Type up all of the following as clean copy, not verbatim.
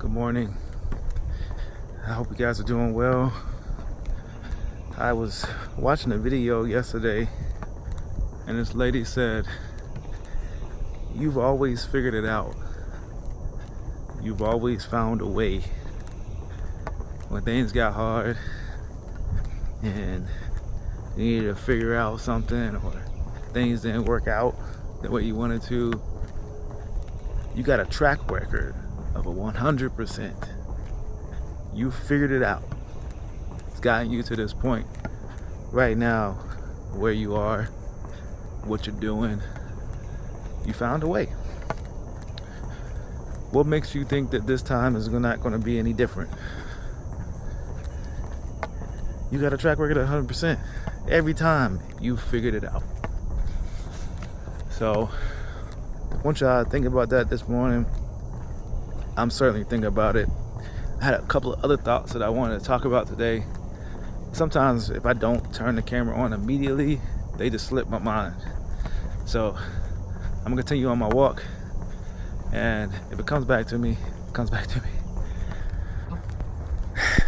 Good morning. I hope you guys are doing well. I was watching a video yesterday and this lady said, "You've always figured it out. You've always found a way. When things got hard and you needed to figure out something or things didn't work out the way you wanted to, you got a track record of a 100%. You figured it out. It's gotten you to this point right now where you are, what you're doing. You found a way. What makes you think that this time is not going to be any different? You got a track record of 100%. Every time you figured it out. So I want y'all to think about that this morning. I'm certainly thinking about it. I had a couple of other thoughts that I wanted to talk about today. Sometimes if I don't turn the camera on immediately, they just slip my mind. So I'm gonna continue on my walk, and if it comes back to me, it comes back to me.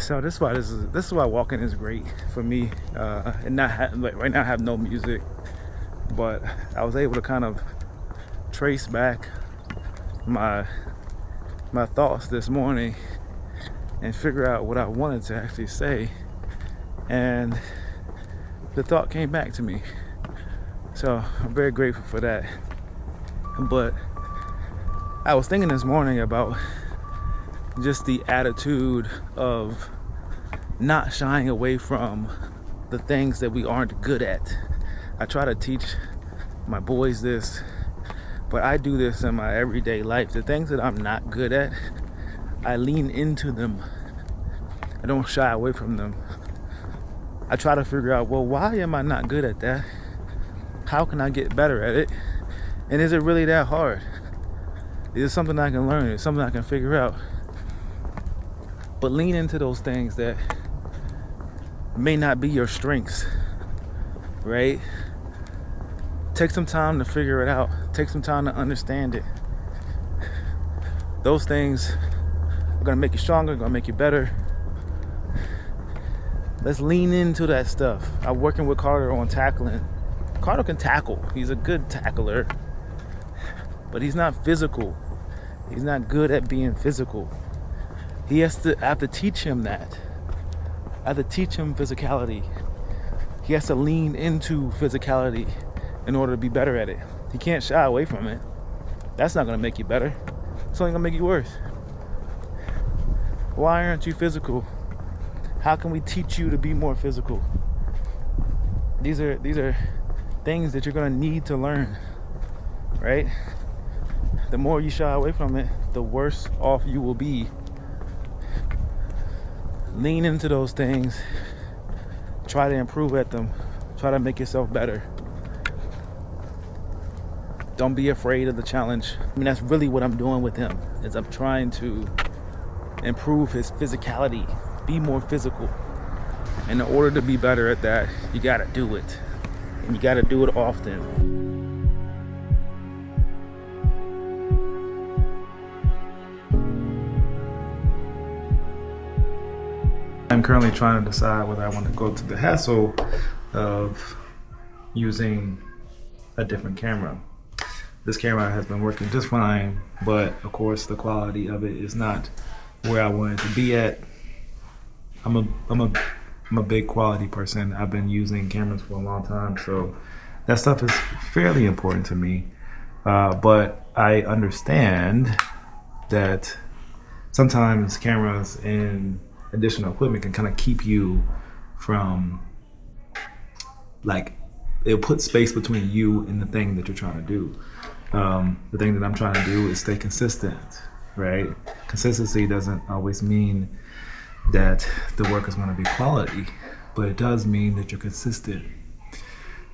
So this is why walking is great for me. And right now I have no music, but I was able to kind of trace back my thoughts this morning and figure out what I wanted to actually say, and the thought came back to me. So I'm very grateful for that. But I was thinking this morning about just the attitude of not shying away from the things that we aren't good at. I try to teach my boys this, but I do this in my everyday life. The things that I'm not good at, I lean into them. I don't shy away from them. I try to figure out, well, why am I not good at that? How can I get better at it? And is it really that hard? Is it something I can learn? Is it something I can figure out? But lean into those things that may not be your strengths, right? Take some time to figure it out. Take some time to understand it. Those things are gonna make you stronger, gonna make you better. Let's lean into that stuff. I'm working with Carter on tackling. Carter can tackle. He's a good tackler, but he's not physical. He's not good at being physical. I have to teach him that. I have to teach him physicality. He has to lean into physicality in order to be better at it. He can't shy away from it. That's not gonna make you better. It's only gonna make you worse. Why aren't you physical? How can we teach you to be more physical? These are things that you're gonna need to learn, right? The more you shy away from it, the worse off you will be. Lean into those things. Try to improve at them. Try to make yourself better. Don't be afraid of the challenge. I mean, that's really what I'm doing with him, is I'm trying to improve his physicality, be more physical. And in order to be better at that, you gotta do it. And you gotta do it often. I'm currently trying to decide whether I want to go to the hassle of using a different camera. This camera has been working just fine, but of course the quality of it is not where I want it to be at. I'm a big quality person. I've been using cameras for a long time, so that stuff is fairly important to me. But I understand that sometimes cameras and additional equipment can kind of keep you from, like, it'll put space between you and the thing that you're trying to do. The thing that I'm trying to do is stay consistent, right? Consistency doesn't always mean that the work is going to be quality, but it does mean that you're consistent.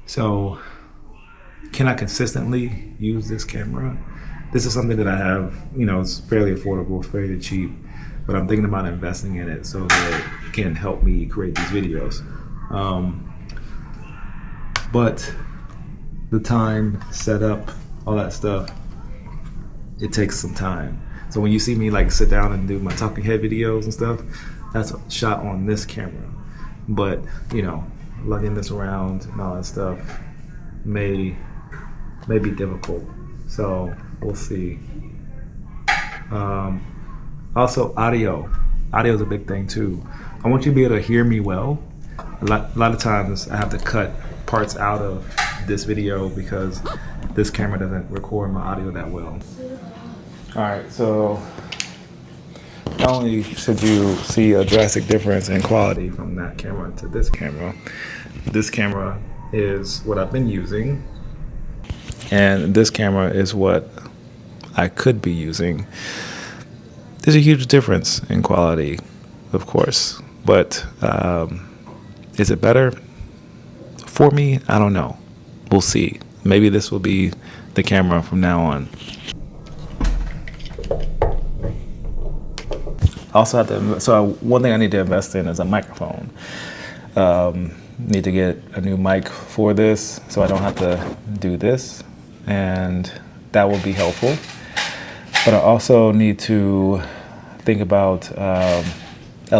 So can I consistently use this camera? This is something that I have, it's fairly affordable, it's fairly cheap, but I'm thinking about investing in it so that it can help me create these videos. But the time, setup, all that stuff, it takes some time. So when you see me like sit down and do my talking head videos and stuff, that's shot on this camera. But you know, lugging this around and all that stuff may be difficult. So we'll see. Also, audio is a big thing too. I want you to be able to hear me well. A lot of times I have to cut parts out of this video because this camera doesn't record my audio that well. All right, so not only should you see a drastic difference in quality from that camera to this camera is what I've been using, and this camera is what I could be using. There's a huge difference in quality, of course, but is it better? For me, I don't know. We'll see. Maybe this will be the camera from now on. Also have to, so one thing I need to invest in is a microphone. Need to get a new mic for this so I don't have to do this, and that will be helpful. But I also need to think about a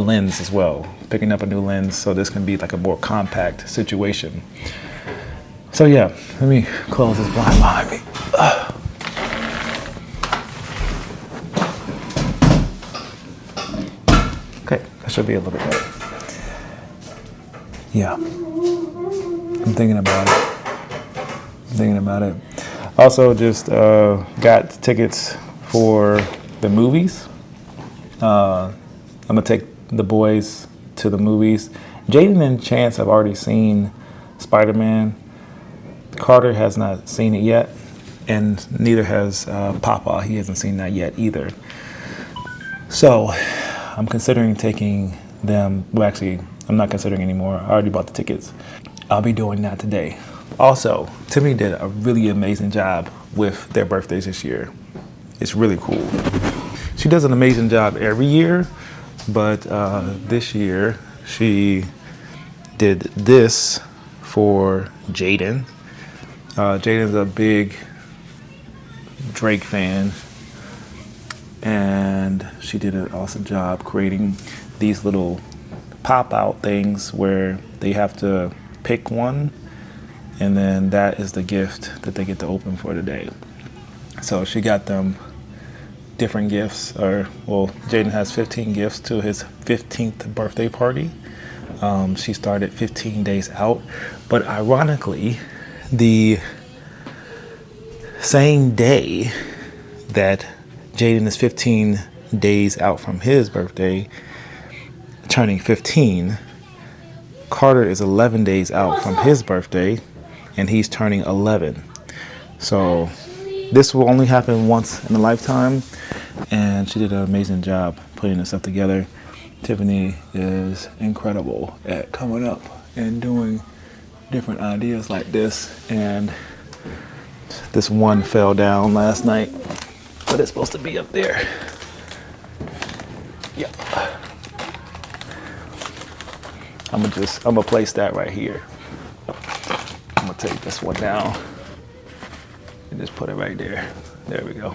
lens as well, picking up a new lens so this can be like a more compact situation. So yeah, let me close this blind behind me. Okay, that should be a little bit better. Yeah, I'm thinking about it. Also just got tickets for the movies. I'm gonna take the boys to the movies. Jaden and Chance have already seen Spider-Man. Carter has not seen it yet, and neither has Papa. He hasn't seen that yet either. So I'm considering taking them. Well, actually, I'm not considering anymore. I already bought the tickets. I'll be doing that today. Also, Timmy did a really amazing job with their birthdays this year. It's really cool. She does an amazing job every year, but this year she did this for Jaden. Jaden's a big Drake fan, and she did an awesome job creating these little pop-out things where they have to pick one, and then that is the gift that they get to open for today. So she got them different gifts, Jaden has 15 gifts to his 15th birthday party. She started 15 days out, but ironically, the same day that Jaden is 15 days out from his birthday, turning 15, Carter is 11 days out from his birthday, and he's turning 11. So this will only happen once in a lifetime, and she did an amazing job putting this stuff together. Tiffany is incredible at coming up and doing different ideas like this, and this one fell down last night, but it's supposed to be up there. Yep. I'm gonna place that right here. I'm gonna take this one down and just put it right there. There we go.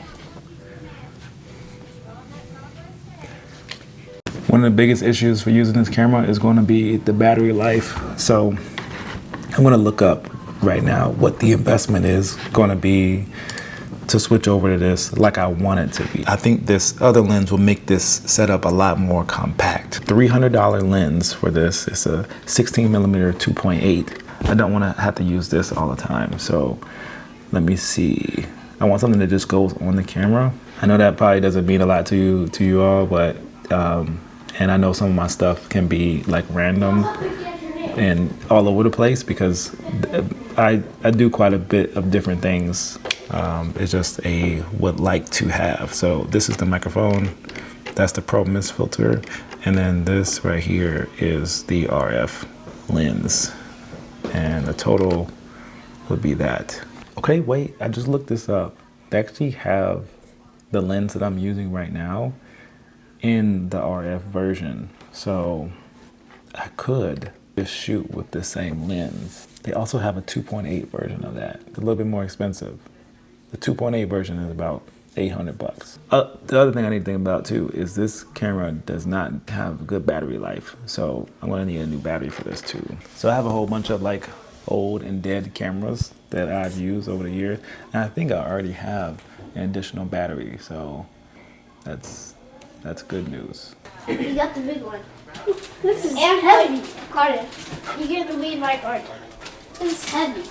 One of the biggest issues for using this camera is going to be the battery life. So I'm going to look up right now what the investment is going to be to switch over to this like I want it to be. I think this other lens will make this setup a lot more compact. $300 lens for this. It's a 16mm 2.8. I don't want to have to use this all the time. So let me see. I want something that just goes on the camera. I know that probably doesn't mean a lot to you all, but and I know some of my stuff can be like random and all over the place because I do quite a bit of different things. It's just a would like to have. So this is the microphone. That's the Pro Mist filter. And then this right here is the RF lens. And the total would be that. Okay, wait, I just looked this up. They actually have the lens that I'm using right now in the RF version. So I could just shoot with the same lens. They also have a 2.8 version of that. It's a little bit more expensive. The 2.8 version is about $800. The other thing I need to think about too is this camera does not have good battery life, so I'm gonna need a new battery for this too. So I have a whole bunch of like old and dead cameras that I've used over the years, and I think I already have an additional battery, so that's good news. You got the big one. This is heavy. Carter, you get to read my card. This is heavy.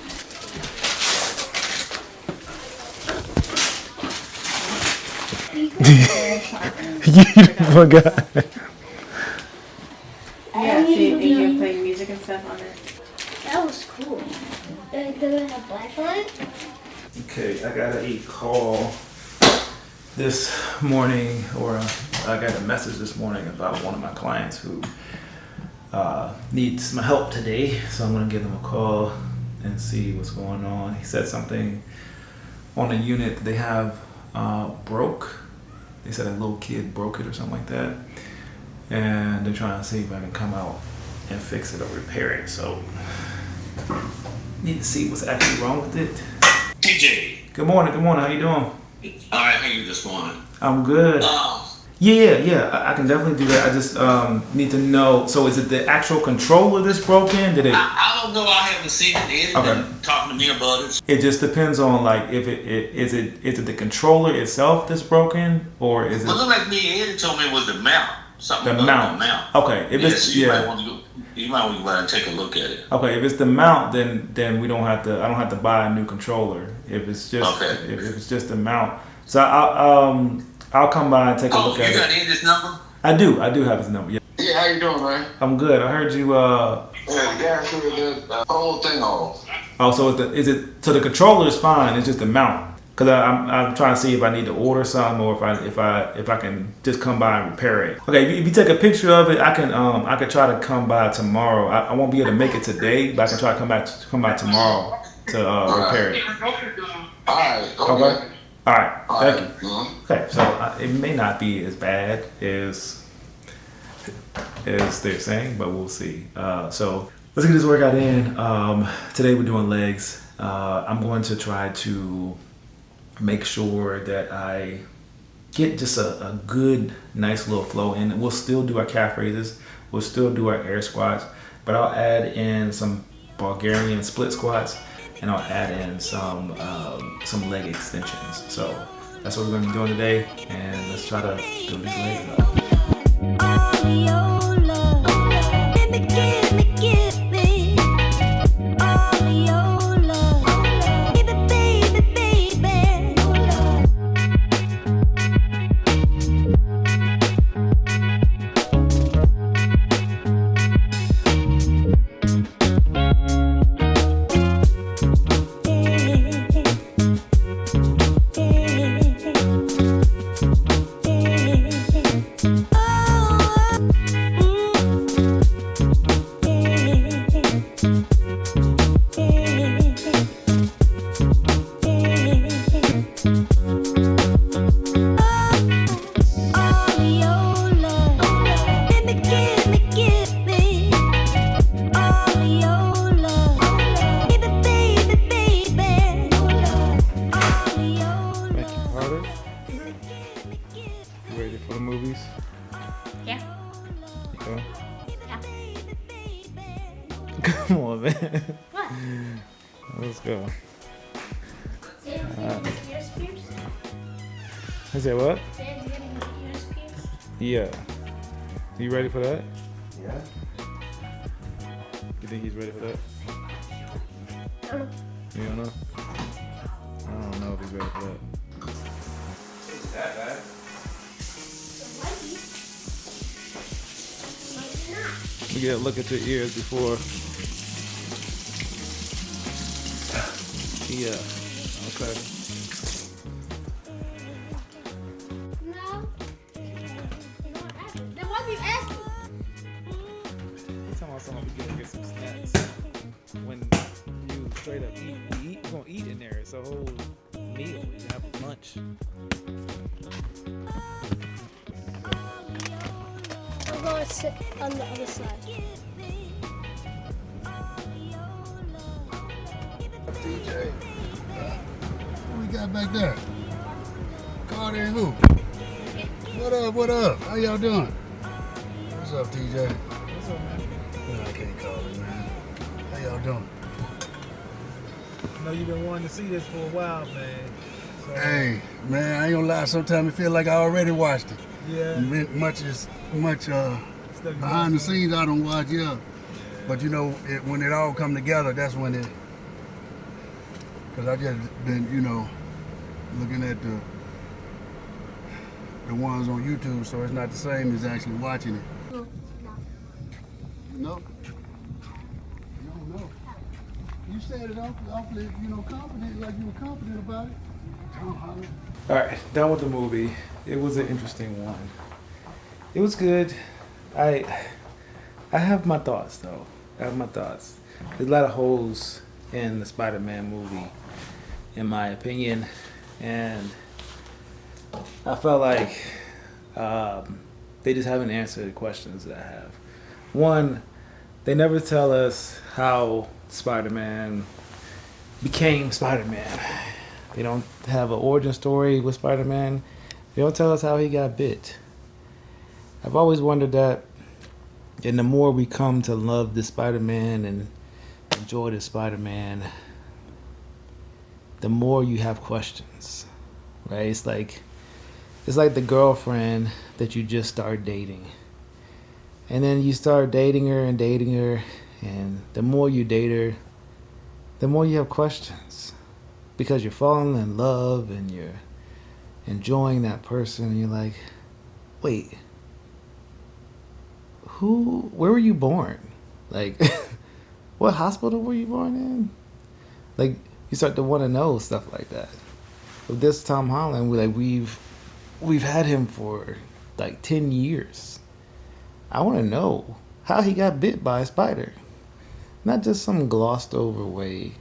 You forgot. Yeah, so you can play music and stuff on it. That was cool. Does it have black on it? Okay, I got a call this morning, or I got a message this morning about one of my clients who needs my help today. So I'm gonna give them a call and see what's going on. He said something on a unit that they have broke. They said a little kid broke it or something like that, and they're trying to see if I can come out and fix it or repair it. So need to see what's actually wrong with it. TJ. Good morning. How you doing? All right, how you this morning? I'm good. Yeah. I can definitely do that. I just need to know. So is it the actual controller that's broken? Did it? I don't know. I haven't seen it. Eddie been talking to me about it. It just depends on like if is it the controller itself that's broken, or is it? Well, look like me. Eddie told me it was the mount. Something The about mount. the mount. Okay. If it's So you might want to go. You might want to go out and take a look at it. Okay. If it's the mount, then we don't have to. I don't have to buy a new controller. If it's just if it's just the mount. So I'll come by and take a look at it. You got Eddie's number? I do have his number. Yeah. Yeah, how you doing, man? I'm good. I heard you. Yeah, the guy threw the whole thing off. Oh, so so the controller is fine. It's just the mount. Cause I'm trying to see if I need to order some or if I can just come by and repair it. Okay, if you take a picture of it, I can try to come by tomorrow. I won't be able to make it today, but I can try to come by tomorrow to repair it. All right. Okay. All right. Thank you. Mm-hmm. Okay, so it may not be as bad as they're saying, but we'll see. So let's get this workout in. Today we're doing legs. I'm going to try to make sure that I get just a good, nice little flow in. We'll still do our calf raises. We'll still do our air squats, but I'll add in some Bulgarian split squats, and I'll add in some leg extensions. So that's what we're going to be doing today, and let's try to do these legs up. Come on, man. What? Let's go. I said what? Yeah. You ready for that? Yeah. You think he's ready for that? You don't know? I don't know if he's ready for that. Is that bad? You gotta look at your ears before. Yeah. Okay. No. Then why do you ask me? You're talking about someone who's gonna get some snacks. When you straight up eat, you're gonna eat in there. It's a whole meal. You have lunch. I'm going to sit on the other side. DJ. What we got back there? Carter and who? What up? What up? How y'all doing? What's up, TJ? What's up, man? No, I can't call it, man. How y'all doing? I know you've been wanting to see this for a while, man. So, Hey, man, I ain't gonna lie. Sometimes it feel like I already watched it. yeah. Much Stuff behind the you scenes I don't watch, yeah. But you know, when it all come together, that's when it. Cause I just been, you know, looking at the ones on YouTube, so it's not the same as actually watching it. No. No. No. You said it awfully, you know, confident, like you were confident about it. All right, done with the movie. It was an interesting one. It was good. I have my thoughts though. I have my thoughts. There's a lot of holes in the Spider-Man movie, in my opinion, and I felt like they just haven't answered the questions that I have. One, they never tell us how Spider-Man became Spider-Man. They don't have an origin story with Spider-Man. They don't tell us how he got bit. I've always wondered that, and the more we come to love the Spider-Man and enjoy the Spider-Man, the more you have questions, right? It's like the girlfriend that you just start dating. And then you start dating her, and the more you date her, the more you have questions. Because you're falling in love and you're enjoying that person, and you're like, wait, where were you born? Like, what hospital were you born in? Like, you start to want to know stuff like that. With this Tom Holland, we've had him for like 10 years. I want to know how he got bit by a spider. Not just some glossed over way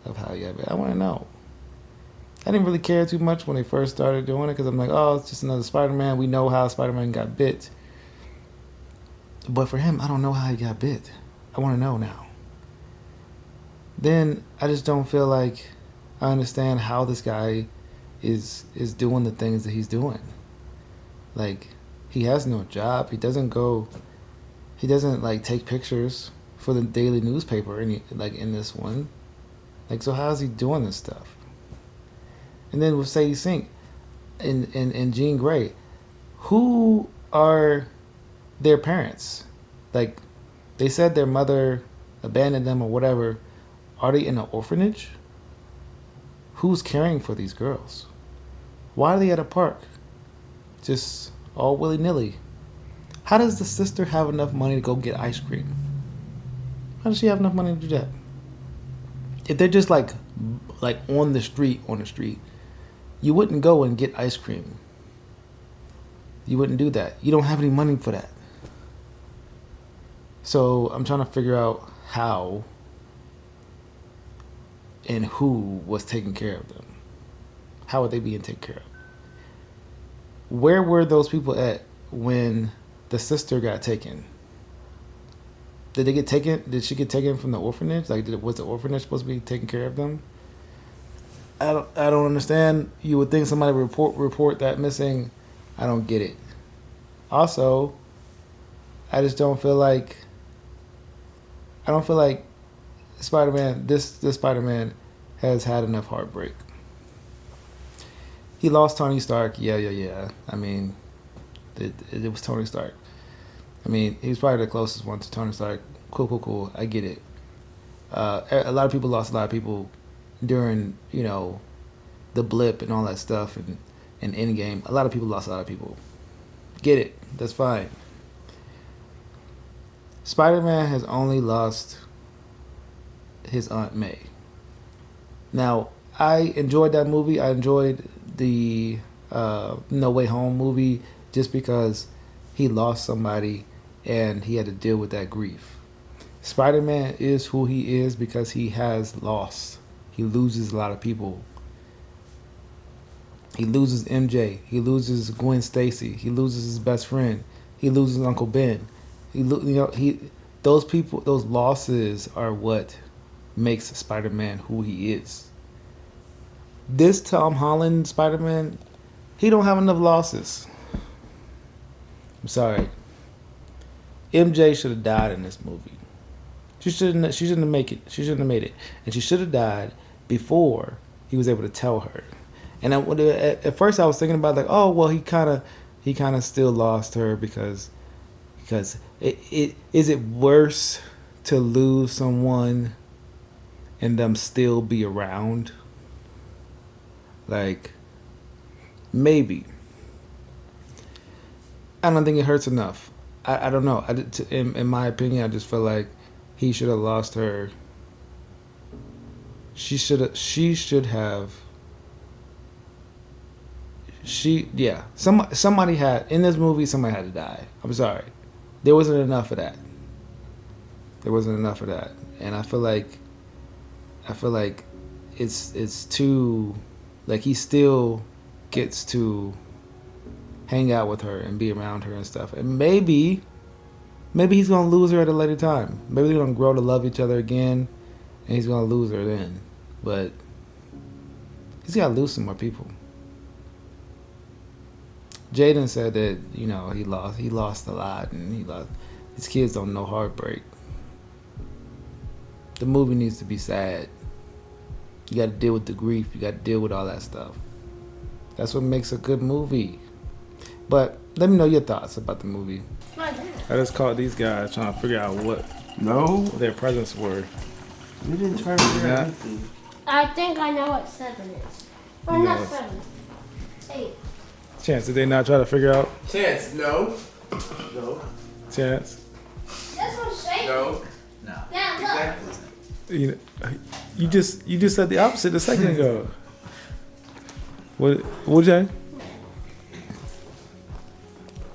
of how he got bit. I want to know. I didn't really care too much when they first started doing it because I'm like, oh, it's just another Spider-Man. We know how Spider-Man got bit. But for him, I don't know how he got bit. I want to know now. Then I just don't feel like I understand how this guy is doing the things that he's doing. Like, he has no job. He doesn't like take pictures for the daily newspaper in this one. Like, so how is he doing this stuff? And then with Sadie Sink and Jean Grey, who are their parents? Like, they said their mother abandoned them or whatever. Are they in an orphanage? Who's caring for these girls? Why are they at a park? Just all willy-nilly. How does the sister have enough money to go get ice cream? How does she have enough money to do that? If they're just like on the street, you wouldn't go and get ice cream. You wouldn't do that. You don't have any money for that. So I'm trying to figure out how and who was taking care of them. How are they being taken care of? Where were those people at when the sister got taken? Did they get taken? Did she get taken from the orphanage? Like, was the orphanage supposed to be taking care of them? I don't understand. You would think somebody would report that missing. I don't get it. Also, I just don't feel like. I don't feel like Spider-Man. This Spider-Man has had enough heartbreak. He lost Tony Stark. Yeah. I mean, it was Tony Stark. I mean, he was probably the closest one to Tony Stark. Cool. I get it. A lot of people lost a lot of people during, the blip and all that stuff and Endgame. A lot of people lost a lot of people. Get it. That's fine. Spider-Man has only lost his Aunt May. Now, I enjoyed that movie. I enjoyed the No Way Home movie just because he lost somebody and he had to deal with that grief. Spider-Man is who he is because he has lost. He loses a lot of people. He loses MJ. He loses Gwen Stacy. He loses his best friend. He loses Uncle Ben. Those people, those losses are what makes Spider-Man who he is. This Tom Holland Spider-Man he don't have enough losses. I'm sorry. MJ should have died in this movie. She shouldn't have made it. She shouldn't have made it. And she should have died before he was able to tell her. And at first I was thinking about like, oh well, he kind of still lost her because is it worse to lose someone and them still be around? Like, maybe. I don't think it hurts enough. I don't know. In my opinion, I just feel like he should have lost her. She should have. Somebody had in this movie. Somebody had to die. I'm sorry. There wasn't enough of that. And I feel like it's too, like, he still gets to hang out with her and be around her and stuff. And maybe he's gonna lose her at a later time. Maybe they're gonna grow to love each other again, and he's gonna lose her then. But he's gotta lose some more people. Jaden said that, you know, he lost a lot, and his kids don't know heartbreak. The movie needs to be sad. You got to deal with the grief. You got to deal with all that stuff. That's what makes a good movie. But let me know your thoughts about the movie. I just caught these guys trying to figure out what their presents were. We didn't try to figure out anything. I think I know what 7 is. Or You know not what? 7. 8. Chance, did they not try to figure out? Chance, no. No. Chance? This one's shaking. No. Yeah, look. Exactly. You just said the opposite a second ago. What, Jay?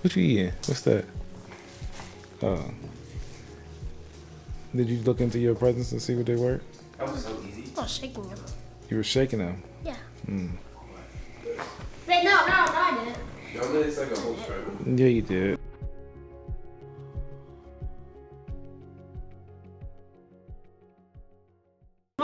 What you eating? What's that? Did you look into your presents and see what they were? That was so easy. I was shaking them. You were shaking them. Yeah. Mm. Wait, no, I didn't. No, it's like a whole struggle. Yeah, you did.